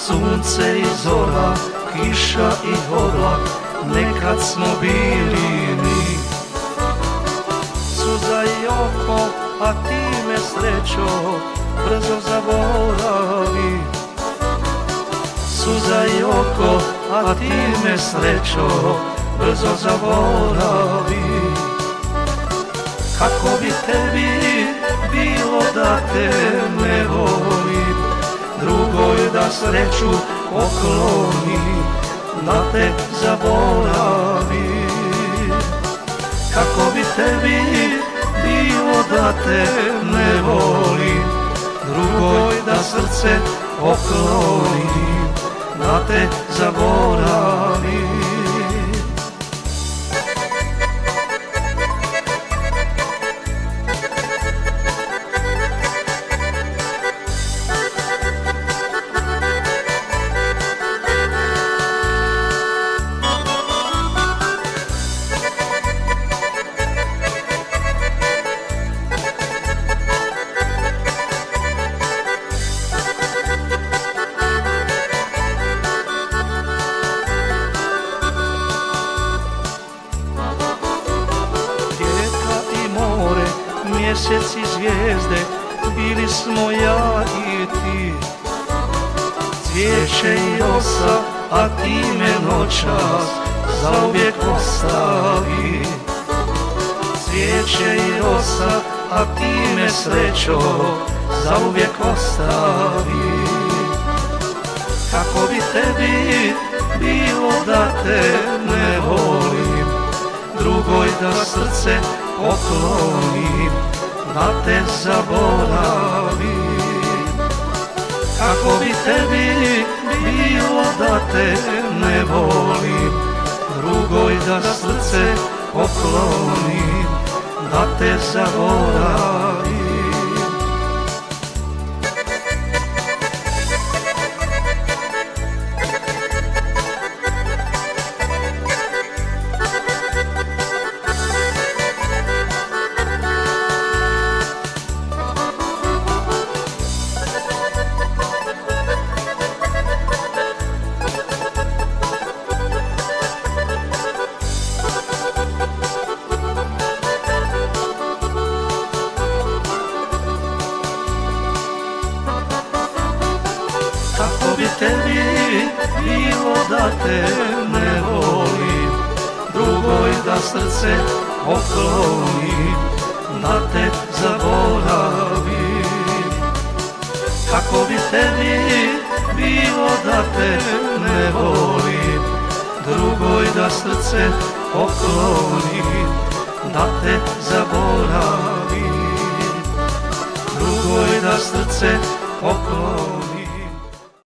sunce i zora, kiša i oblak, nekad smo bili mi. Suza i oko, a ti me srećo brzo zaboravi. Suza i oko, a ti me srećo brzo zaboravi. Kako bi tebi bilo da te ne volim, drugoj da sreću poklonim, da te zaboravim. Kako bi tebi bilo da te ne volim, drugoj da srce poklonim, da te zaboravim. Mjesec i zvijezde, bili smo ja i ti. Cvijeće i rosa, a ti me noćas zauvijek ostavi. Cvijeće i rosa, a ti me srećo zauvijek ostavi. Kako bi tebi bilo da te ne volim, drugoj da srce poklonim, da te zaboravim. Kako bi tebi bilo da te ne volim, drugoj da srce poklonim, da te zaboravim. Kako bi tebi bilo da te ne volim, drugoj da srce poklonim, da te zaboravim. Kako bi tebi bilo da te ne volim, drugoj da srce poklonim, da te zaboravim. Drugoj da srce poklonim.